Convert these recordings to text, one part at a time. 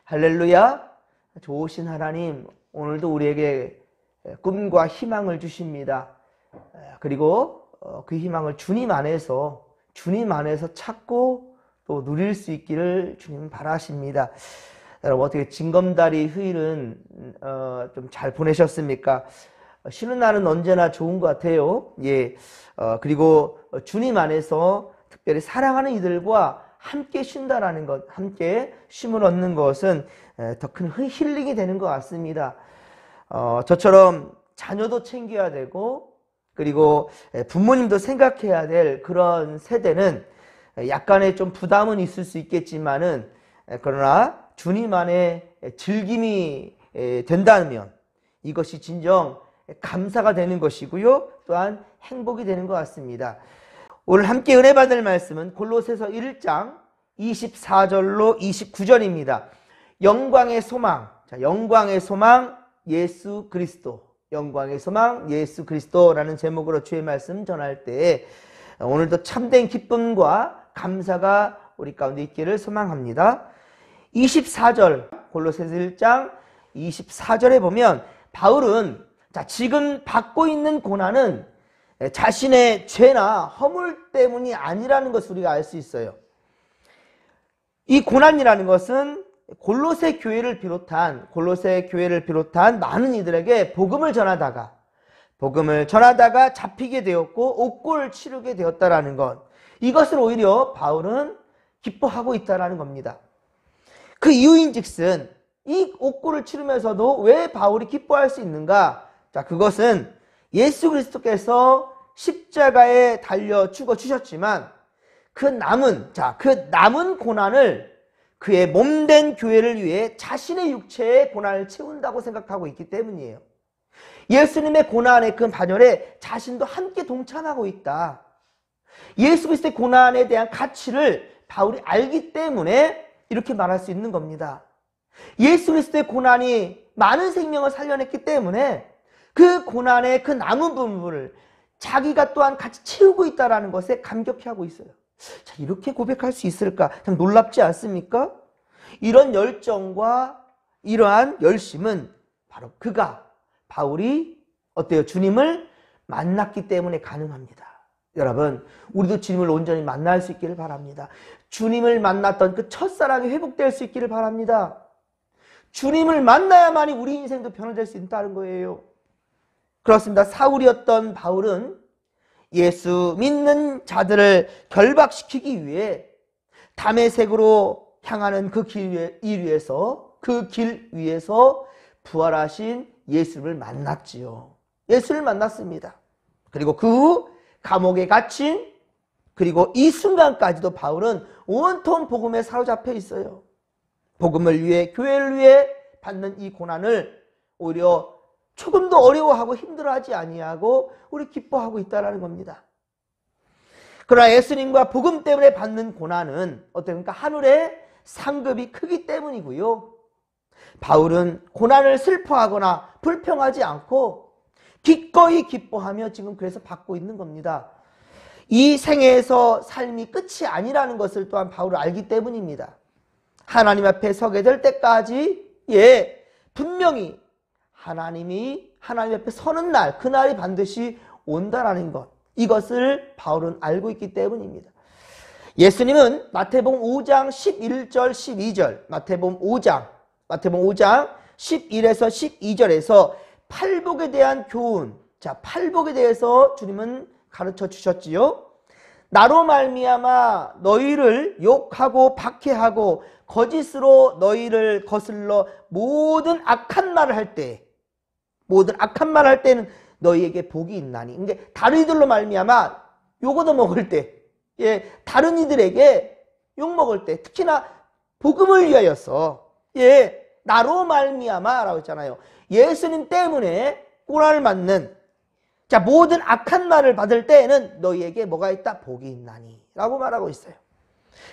할렐루야. 좋으신 하나님, 오늘도 우리에게 꿈과 희망을 주십니다. 그리고 그 희망을 주님 안에서 찾고 또 누릴 수 있기를 주님 바라십니다. 여러분, 어떻게 징검다리 휴일은 좀 잘 보내셨습니까? 쉬는 날은 언제나 좋은 것 같아요. 예. 그리고 주님 안에서 특별히 사랑하는 이들과 함께 쉰다라는 것, 함께 쉼을 얻는 것은 더 큰 힐링이 되는 것 같습니다. 저처럼 자녀도 챙겨야 되고, 그리고 부모님도 생각해야 될 그런 세대는 약간의 좀 부담은 있을 수 있겠지만은, 그러나 주님 안에 즐김이 된다면 이것이 진정 감사가 되는 것이고요, 또한 행복이 되는 것 같습니다. 오늘 함께 은혜 받을 말씀은 골로새서 1장 24절로 29절입니다. 영광의 소망, 영광의 소망 예수 그리스도, 영광의 소망 예수 그리스도라는 제목으로 주의 말씀 전할 때 오늘도 참된 기쁨과 감사가 우리 가운데 있기를 소망합니다. 24절, 골로새서 1장 24절에 보면 바울은 지금 받고 있는 고난은 자신의 죄나 허물 때문이 아니라는 것을 우리가 알 수 있어요. 이 고난이라는 것은 골로새 교회를 비롯한 많은 이들에게 복음을 전하다가 잡히게 되었고 옥고를 치르게 되었다라는 것, 이것을 오히려 바울은 기뻐하고 있다라는 겁니다. 그 이유인즉슨 이 옥고를 치르면서도 왜 바울이 기뻐할 수 있는가? 그것은 예수 그리스도께서 십자가에 달려 죽어 주셨지만 그 남은 고난을 그의 몸된 교회를 위해 자신의 육체의 고난을 채운다고 생각하고 있기 때문이에요. 예수님의 고난의 그 반열에 자신도 함께 동참하고 있다. 예수 그리스도의 고난에 대한 가치를 바울이 알기 때문에 이렇게 말할 수 있는 겁니다. 예수 그리스도의 고난이 많은 생명을 살려냈기 때문에 그 고난의 그 남은 부분을 자기가 또한 같이 채우고 있다는 것에 감격해하고 있어요. 이렇게 고백할 수 있을까? 참 놀랍지 않습니까? 이런 열정과 이러한 열심은 바로 바울이 어때요? 주님을 만났기 때문에 가능합니다. 여러분, 우리도 주님을 온전히 만날 수 있기를 바랍니다. 주님을 만났던 그 첫사랑이 회복될 수 있기를 바랍니다. 주님을 만나야만이 우리 인생도 변화될 수 있다는 거예요. 그렇습니다. 사울이었던 바울은 예수 믿는 자들을 결박시키기 위해 다메섹으로 향하는 그 길 위에서 부활하신 예수를 만났지요. 예수를 만났습니다. 그리고 그 후 감옥에 갇힌, 그리고 이 순간까지도 바울은 온통 복음에 사로잡혀 있어요. 복음을 위해, 교회를 위해 받는 이 고난을 오히려 조금도 어려워하고 힘들어하지 아니하고 우리 기뻐하고 있다는 겁니다. 그러나 예수님과 복음 때문에 받는 고난은 어떻습니까? 하늘의 상급이 크기 때문이고요. 바울은 고난을 슬퍼하거나 불평하지 않고 기꺼이 기뻐하며 지금 그래서 받고 있는 겁니다. 이 생애에서 삶이 끝이 아니라는 것을 또한 바울은 알기 때문입니다. 하나님 앞에 서게 될 때까지 분명히 하나님 앞에 서는 날, 그날이 반드시 온다라는 것, 이것을 바울은 알고 있기 때문입니다. 예수님은 마태복음 5장 11절 12절, 마태복음 5장 11에서 12절에서 팔복에 대한 교훈, 팔복에 대해서 주님은 가르쳐 주셨지요. 나로 말미암아 너희를 욕하고 박해하고 거짓으로 너희를 거슬러 모든 악한 말을 할 때는 너희에게 복이 있나니. 그러니까 다른 이들로 말미암아 욕 얻어먹을 때, 다른 이들에게 욕 먹을 때, 특히나 복음을 위하여서, 나로 말미암아라고 했잖아요. 예수님 때문에 고난을 받는, 모든 악한 말을 받을 때에는 너희에게 뭐가 있다? 복이 있나니 라고 말하고 있어요.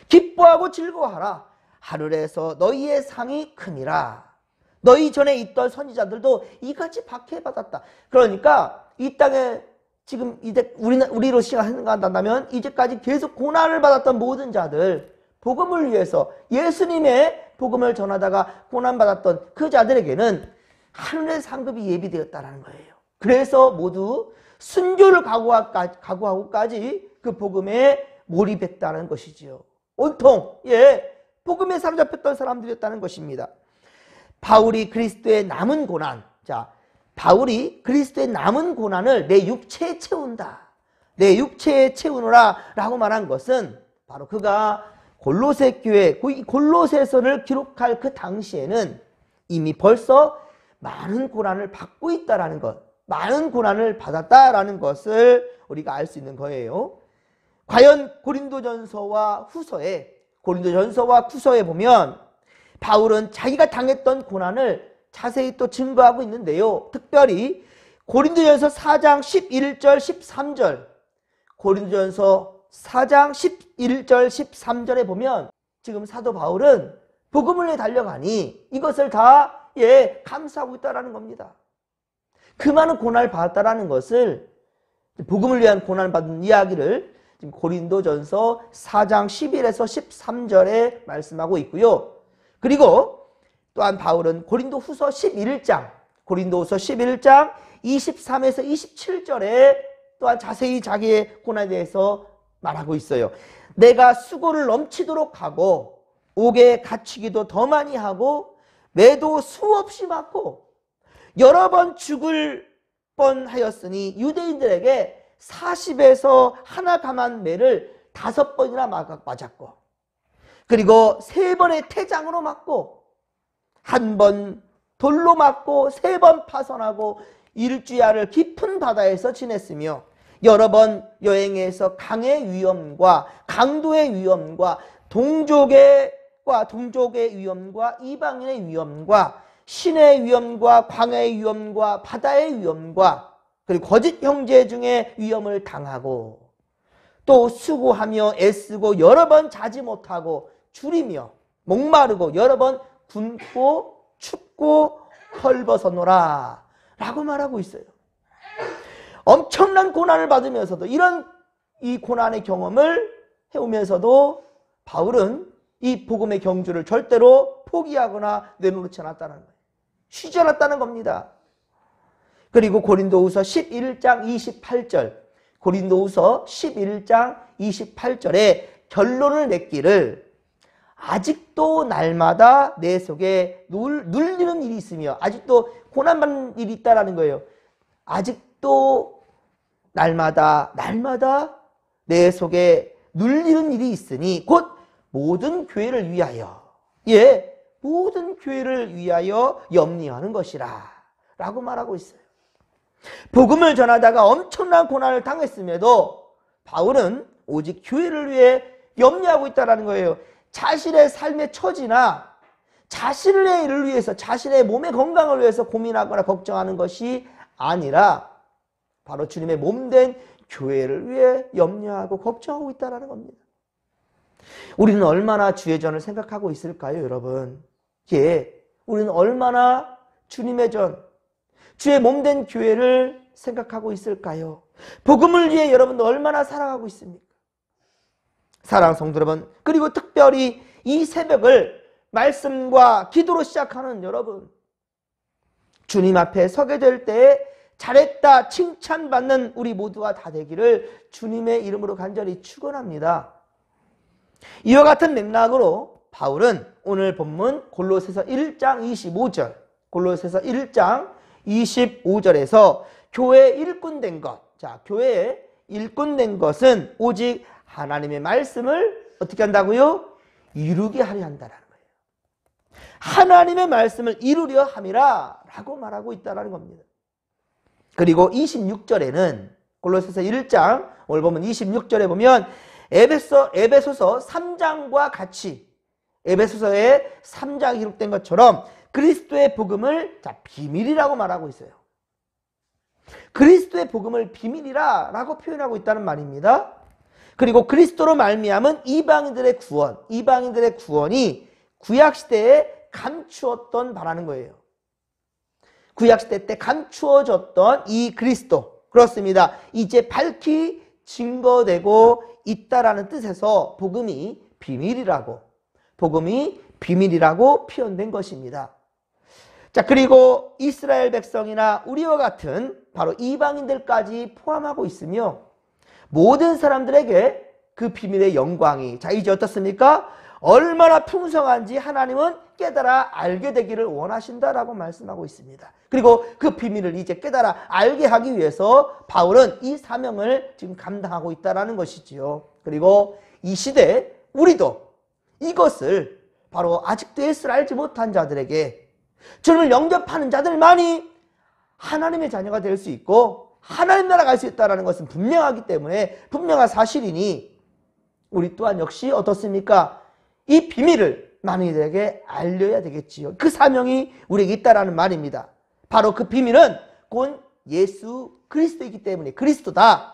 기뻐하고 즐거워하라. 하늘에서 너희의 상이 크니라. 너희 전에 있던 선지자들도 이같이 박해받았다. 그러니까 이 땅에 지금 이제 우리로 생각한다면 이제까지 계속 고난을 받았던 모든 자들, 복음을 위해서, 예수님의 복음을 전하다가 고난받았던 그 자들에게는 하늘의 상급이 예비되었다는 거예요. 그래서 모두 순교를 각오하고까지 그 복음에 몰입했다는 것이지요. 온통 복음에 사로잡혔던 사람들이었다는 것입니다. 바울이 그리스도의 남은 고난, 바울이 그리스도의 남은 고난을 내 육체에 채운다. 내 육체에 채우노라 라고 말한 것은 바로 그가 골로새 교회, 골로새서를 기록할 그 당시에는 이미 벌써 많은 고난을 받고 있다라는 것, 많은 고난을 받았다라는 것을 우리가 알 수 있는 거예요. 과연 고린도전서와 후서에 보면 바울은 자기가 당했던 고난을 자세히 또 증거하고 있는데요. 특별히 고린도전서 4장 11절 13절, 고린도전서 4장 11절 13절에 보면 지금 사도 바울은 복음을 위해 달려가니 이것을 다 감수하고 있다는 겁니다. 그 많은 고난을 받았다는 것을, 복음을 위한 고난을 받은 이야기를 지금 고린도전서 4장 11에서 13절에 말씀하고 있고요. 그리고 또한 바울은 고린도후서 11장 23에서 27절에 또한 자세히 자기의 고난에 대해서 말하고 있어요. 내가 수고를 넘치도록 하고 옥에 갇히기도 더 많이 하고 매도 수없이 맞고 여러 번 죽을 뻔하였으니 유대인들에게 40에서 하나 감한 매를 5번이나 맞았고, 그리고 3번의 태장으로 맞고, 1번 돌로 맞고, 3번 파손하고, 일주야를 깊은 바다에서 지냈으며 여러 번 여행해서 강의 위험과 강도의 위험과 동족의 위험과 이방인의 위험과 신의 위험과 광야의 위험과 바다의 위험과 그리고 거짓 형제 중에 위험을 당하고, 또 수고하며 애쓰고 여러 번 자지 못하고 줄이며 목마르고 여러 번 굶고 춥고 헐벗어노라 라고 말하고 있어요. 엄청난 고난을 받으면서도, 이 고난의 경험을 해오면서도 바울은 이 복음의 경주를 절대로 포기하거나 내놓지 않았다는 거예요. 쉬지 않았다는 겁니다. 그리고 고린도후서 11장 28절, 고린도후서 11장 28절에 결론을 냈기를, 아직도 날마다 내 속에 눌리는 일이 있으며, 아직도 고난받는 일이 있다라는 거예요. 아직도 날마다 내 속에 눌리는 일이 있으니 곧 모든 교회를 위하여, 모든 교회를 위하여 염려하는 것이라 라고 말하고 있어요. 복음을 전하다가 엄청난 고난을 당했음에도 바울은 오직 교회를 위해 염려하고 있다는 거예요. 자신의 삶의 처지나 자신의 일을 위해서, 자신의 몸의 건강을 위해서 고민하거나 걱정하는 것이 아니라 바로 주님의 몸된 교회를 위해 염려하고 걱정하고 있다는 겁니다. 우리는 얼마나 주의 전을 생각하고 있을까요, 여러분? 우리는 얼마나 주님의 전, 주의 몸된 교회를 생각하고 있을까요? 복음을 위해 여러분도 얼마나 살아가고 있습니까? 사랑하는 성도 여러분, 그리고 특별히 이 새벽을 말씀과 기도로 시작하는 여러분, 주님 앞에 서게 될 때에 잘했다 칭찬받는 우리 모두가 다 되기를 주님의 이름으로 간절히 축원합니다. 이와 같은 맥락으로 바울은 오늘 본문 골로새서 1장 25절, 골로새서 1장 25절에서 교회의 일꾼된 것, 교회의 일꾼된 것은 오직 하나님의 말씀을 어떻게 한다고요? 이루게 하려 한다는 거예요. 하나님의 말씀을 이루려 함이라 라고 말하고 있다는 겁니다. 그리고 26절에는 골로새서 1장, 오늘 보면 26절에 보면 에베소서 3장과 같이, 에베소서의 3장이 기록된 것처럼 그리스도의 복음을 비밀이라고 말하고 있어요. 그리스도의 복음을 비밀이라 라고 표현하고 있다는 말입니다. 그리고 그리스도로 말미암은 이방인들의 구원이 구약시대에 감추었던 바라는 거예요. 구약시대 때 감추어졌던 이 그리스도, 그렇습니다. 이제 밝히 증거되고 있다라는 뜻에서 복음이 비밀이라고 비밀이라고 표현된 것입니다. 자, 그리고 이스라엘 백성이나 우리와 같은 바로 이방인들까지 포함하고 있으며 모든 사람들에게 그 비밀의 영광이, 자, 이제 어떻습니까? 얼마나 풍성한지 하나님은 깨달아 알게 되기를 원하신다라고 말씀하고 있습니다. 그리고 그 비밀을 이제 깨달아 알게 하기 위해서 바울은 이 사명을 지금 감당하고 있다는 것이지요. 그리고 이 시대 우리도 이것을 바로 아직도 예수를 알지 못한 자들에게, 주님을 영접하는 자들만이 하나님의 자녀가 될 수 있고 하나님 나라 갈 수 있다는 것은 분명하기 때문에, 분명한 사실이니 우리 또한 역시 어떻습니까? 이 비밀을 많은 이들에게 알려야 되겠지요. 그 사명이 우리에게 있다라는 말입니다. 바로 그 비밀은 곧 예수 그리스도이기 때문에, 그리스도다.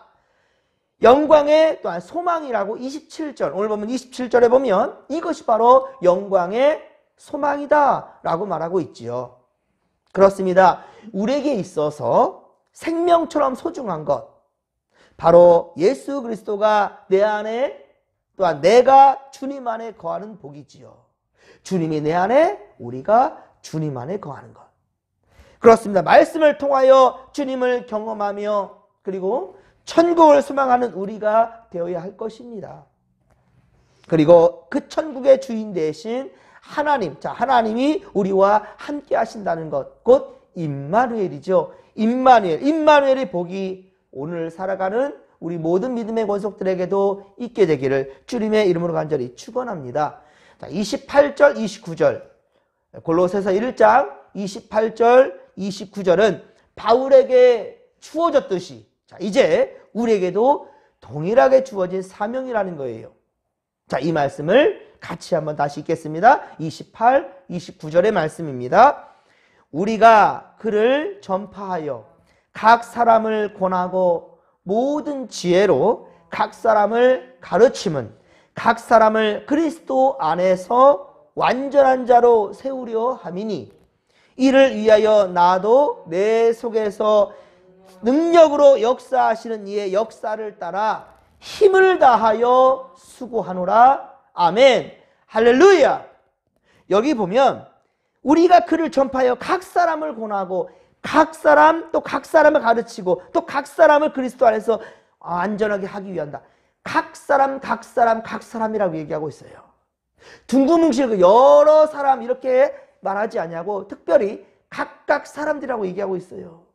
영광의 또한 소망이라고 27절, 오늘 보면 27절에 보면 이것이 바로 영광의 소망이다 라고 말하고 있지요. 그렇습니다. 우리에게 있어서 생명처럼 소중한 것, 바로 예수 그리스도가 내 안에, 또한 내가 주님 안에 거하는 복이지요. 주님이 내 안에, 우리가 주님 안에 거하는 것. 그렇습니다. 말씀을 통하여 주님을 경험하며 그리고 천국을 소망하는 우리가 되어야 할 것입니다. 그리고 그 천국의 주인 대신 하나님, 자, 하나님이 우리와 함께 하신다는 것, 곧 임마누엘이죠. 임마누엘의 복이 오늘 살아가는 우리 모든 믿음의 권속들에게도 있게 되기를 주님의 이름으로 간절히 축원합니다. 자, 28절, 29절, 골로새서 1장 28절, 29절은 바울에게 주어졌듯이, 자, 이제 우리에게도 동일하게 주어진 사명이라는 거예요. 자, 이 말씀을 같이 한번 다시 읽겠습니다. 28, 29절의 말씀입니다. 우리가 그를 전파하여 각 사람을 권하고 모든 지혜로 각 사람을 가르침은 각 사람을 그리스도 안에서 완전한 자로 세우려 함이니, 이를 위하여 나도 내 속에서 능력으로 역사하시는 이의 역사를 따라 힘을 다하여 수고하노라. 아멘. 할렐루야. 여기 보면 우리가 그를 전파하여 각 사람을 권하고 각 사람, 또 각 사람을 가르치고 또 각 사람을 그리스도 안에서 안전하게 하기 위한다. 각 사람, 각 사람, 각 사람이라고 얘기하고 있어요. 둥두뭉실 여러 사람 이렇게 말하지 않냐고, 특별히 각각 사람들이라고 얘기하고 있어요.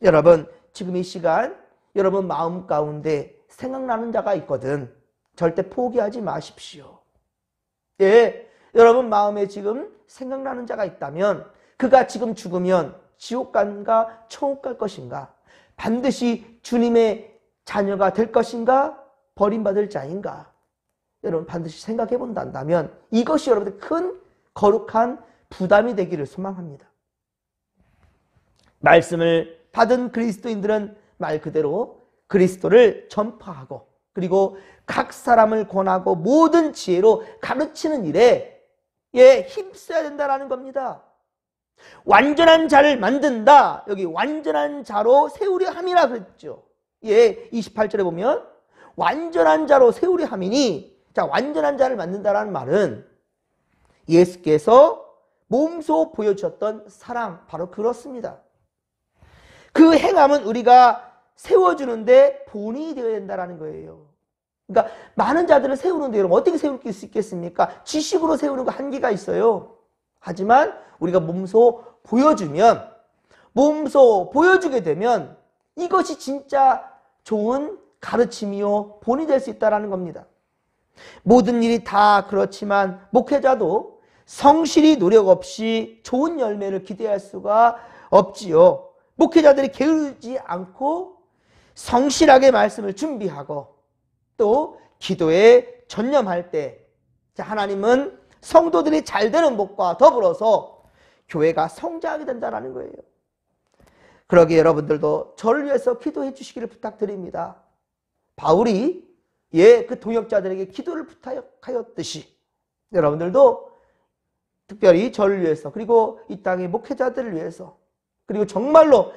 여러분, 지금 이 시간 여러분 마음 가운데 생각나는 자가 있거든. 절대 포기하지 마십시오. 예, 여러분 마음에 지금 생각나는 자가 있다면 그가 지금 죽으면 지옥 간가 천국 갈 것인가? 반드시 주님의 자녀가 될 것인가? 버림받을 자인가? 여러분 반드시 생각해 본다면 이것이 여러분들 큰 거룩한 부담이 되기를 소망합니다. 말씀을 받은 그리스도인들은 말 그대로 그리스도를 전파하고 그리고 각 사람을 권하고 모든 지혜로 가르치는 일에 힘써야 된다는 겁니다. 완전한 자를 만든다. 여기 완전한 자로 세우려 함이라 그랬죠. 28절에 보면 완전한 자로 세우려 함이니, 자, 완전한 자를 만든다라는 말은 예수께서 몸소 보여주셨던 사랑, 바로 그렇습니다. 그 행함은 우리가 세워주는데 본이 되어야 된다는 거예요. 그러니까 많은 자들을 세우는데 여러분 어떻게 세울 수 있겠습니까? 지식으로 세우는 거 한계가 있어요. 하지만 우리가 몸소 보여주면, 몸소 보여주게 되면 이것이 진짜 좋은 가르침이요 본이 될 수 있다는 겁니다. 모든 일이 다 그렇지만 목회자도 성실히 노력 없이 좋은 열매를 기대할 수가 없지요. 목회자들이 게으르지 않고 성실하게 말씀을 준비하고 또 기도에 전념할 때, 하나님은 성도들이 잘 되는 복과 더불어서 교회가 성장하게 된다는 거예요. 그러기에 여러분들도 저를 위해서 기도해 주시기를 부탁드립니다. 바울이 그 동역자들에게 기도를 부탁하였듯이 여러분들도 특별히 저를 위해서, 그리고 이 땅의 목회자들을 위해서, 그리고 정말로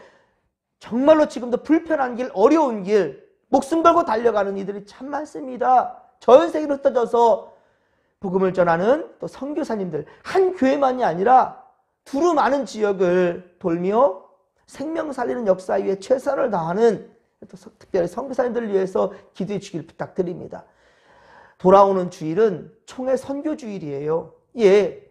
지금도 불편한 길, 어려운 길, 목숨 걸고 달려가는 이들이 참 많습니다. 전 세계로 흩어져서 복음을 전하는 또 선교사님들, 한 교회만이 아니라 두루 많은 지역을 돌며 생명 살리는 역사 위에 최선을 다하는 또 특별히 선교사님들을 위해서 기도해 주길 부탁드립니다. 돌아오는 주일은 총회 선교 주일이에요. 예,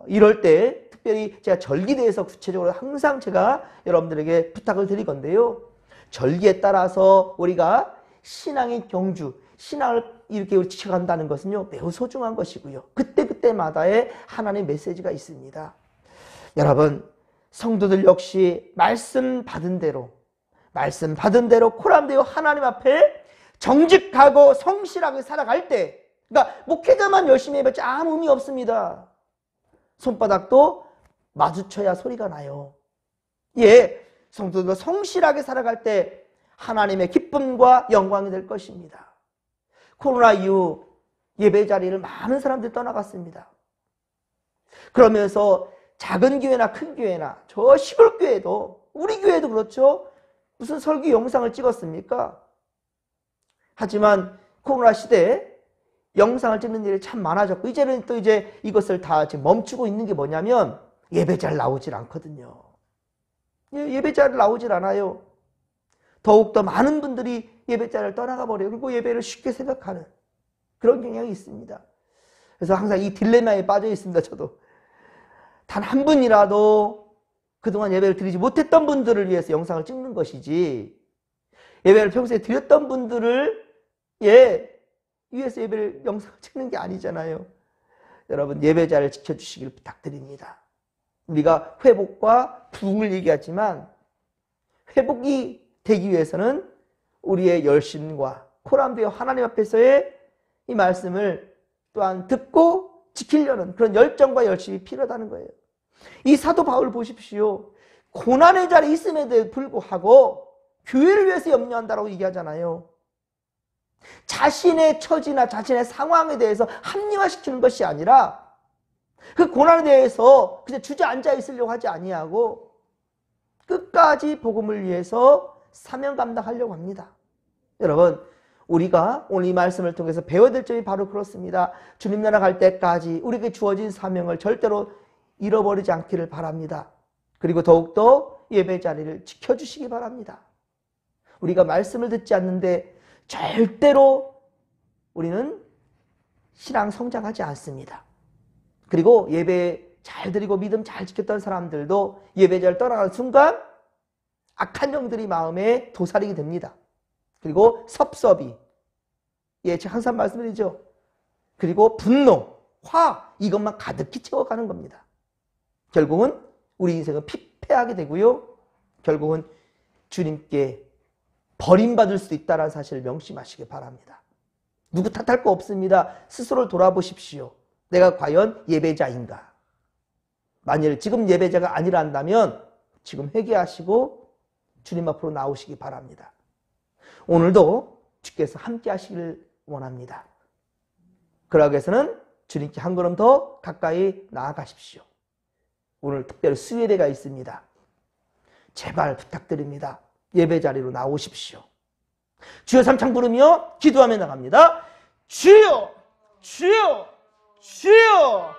이럴 때 특별히 제가 절기에 대해서 구체적으로 항상 제가 여러분들에게 부탁을 드리건데요. 절기에 따라서 우리가 신앙의 경주, 신앙을 이렇게 지켜간다는 것은요, 매우 소중한 것이고요. 그때그때마다의 하나님의 메시지가 있습니다. 여러분, 성도들 역시 말씀 받은 대로 코람되어 하나님 앞에 정직하고 성실하게 살아갈 때, 그러니까 목회자만 열심히 해봤자 아무 의미 없습니다. 손바닥도 마주쳐야 소리가 나요. 예, 성도들 성실하게 살아갈 때 하나님의 기쁨과 영광이 될 것입니다. 코로나 이후 예배 자리를 많은 사람들이 떠나갔습니다. 그러면서 작은 교회나 큰 교회나 저 시골 교회도, 우리 교회도 그렇죠. 무슨 설교 영상을 찍었습니까? 하지만 코로나 시대에 영상을 찍는 일이 참 많아졌고, 이제는 또 이것을 다 지금 멈추고 있는 게 뭐냐면 예배 잘 나오질 않거든요. 예배 잘 나오질 않아요. 더욱더 많은 분들이 예배 자리를 떠나가 버려요. 그리고 예배를 쉽게 생각하는 그런 경향이 있습니다. 그래서 항상 이 딜레마에 빠져 있습니다. 저도 단 한 분이라도 그동안 예배를 드리지 못했던 분들을 위해서 영상을 찍는 것이지, 예배를 평소에 드렸던 분들을 위해서 예배를 영상을 찍는 게 아니잖아요. 여러분, 예배 자리를 지켜주시길 부탁드립니다. 우리가 회복과 부흥을 얘기하지만 회복이 되기 위해서는 우리의 열심과 코람되어 하나님 앞에서의 이 말씀을 또한 듣고 지키려는 그런 열정과 열심이 필요하다는 거예요. 이 사도 바울 보십시오. 고난의 자리에 있음에도 불구하고 교회를 위해서 염려한다고 얘기하잖아요. 자신의 처지나 자신의 상황에 대해서 합리화시키는 것이 아니라 그 고난에 대해서 그냥 주저앉아 있으려고 하지 아니하고 끝까지 복음을 위해서 사명 감당하려고 합니다. 여러분, 우리가 오늘 이 말씀을 통해서 배워야 될 점이 바로 그렇습니다. 주님 나라 갈 때까지 우리에게 주어진 사명을 절대로 잃어버리지 않기를 바랍니다. 그리고 더욱더 예배 자리를 지켜주시기 바랍니다. 우리가 말씀을 듣지 않는데 절대로 우리는 신앙 성장하지 않습니다. 그리고 예배 잘 드리고 믿음 잘 지켰던 사람들도 예배 자리를 떠나가는 순간 악한 영들이 마음에 도사리게 됩니다. 그리고 섭섭이, 제가 항상 말씀드리죠. 그리고 분노, 화, 이것만 가득히 채워가는 겁니다. 결국은 우리 인생은 피폐하게 되고요. 결국은 주님께 버림받을 수 있다는 사실을 명심하시기 바랍니다. 누구 탓할 거 없습니다. 스스로를 돌아보십시오. 내가 과연 예배자인가? 만일 지금 예배자가 아니란다면 지금 회개하시고 주님 앞으로 나오시기 바랍니다. 오늘도 주께서 함께 하시기를 원합니다. 그러기 위해서는 주님께 한 걸음 더 가까이 나아가십시오. 오늘 특별히 수요예배가 있습니다. 제발 부탁드립니다. 예배 자리로 나오십시오. 주여 삼창 부르며 기도하며 나갑니다. 주여, 주여, 주여.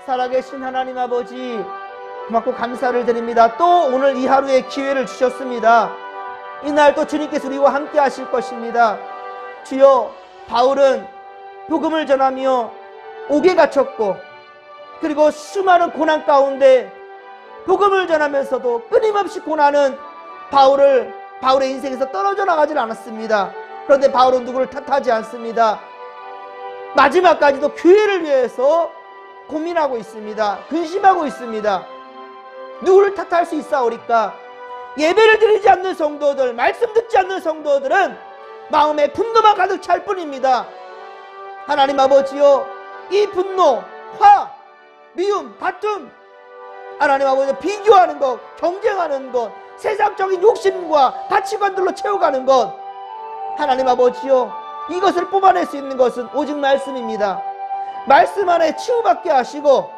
살아계신 하나님 아버지, 고맙고 감사를 드립니다. 또 오늘 이 하루의 기회를 주셨습니다. 이날 또 주님께서 우리와 함께 하실 것입니다. 주여, 바울은 복음을 전하며 옥에 갇혔고, 그리고 수많은 고난 가운데 복음을 전하면서도 끊임없이 고난은 바울의 인생에서 떨어져 나가질 않았습니다. 그런데 바울은 누구를 탓하지 않습니다. 마지막까지도 교회를 위해서 고민하고 있습니다. 근심하고 있습니다. 누구를 탓할 수 있사오리까? 예배를 드리지 않는 성도들, 말씀 듣지 않는 성도들은 마음에 분노만 가득 찰 뿐입니다. 하나님 아버지요, 이 분노, 화, 미움, 다툼, 하나님 아버지 비교하는 것, 경쟁하는 것, 세상적인 욕심과 가치관들로 채워가는 것, 하나님 아버지요, 이것을 뽑아낼 수 있는 것은 오직 말씀입니다. 말씀 안에 치유받게 하시고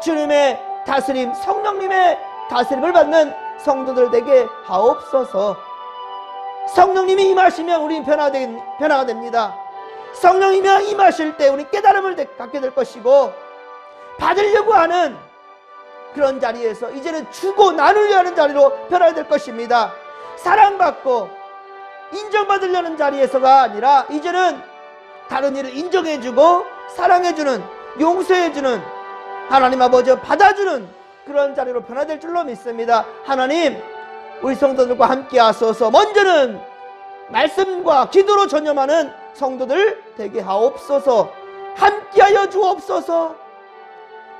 주님의 다스림, 성령님의 다스림을 받는 성도들 되게 하옵소서. 성령님이 임하시면 우리는 변화가 됩니다. 성령이며 임하실 때 우리 깨달음을 갖게 될 것이고, 받으려고 하는 그런 자리에서 이제는 주고 나누려 하는 자리로 변화가 될 것입니다. 사랑받고 인정받으려는 자리에서가 아니라 이제는 다른 이를 인정해주고 사랑해주는, 용서해주는, 하나님 아버지 받아주는 그런 자리로 변화될 줄로 믿습니다. 하나님, 우리 성도들과 함께 하소서. 먼저는 말씀과 기도로 전념하는 성도들 되게 하옵소서. 함께하여 주옵소서.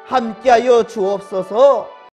함께하여 주옵소서.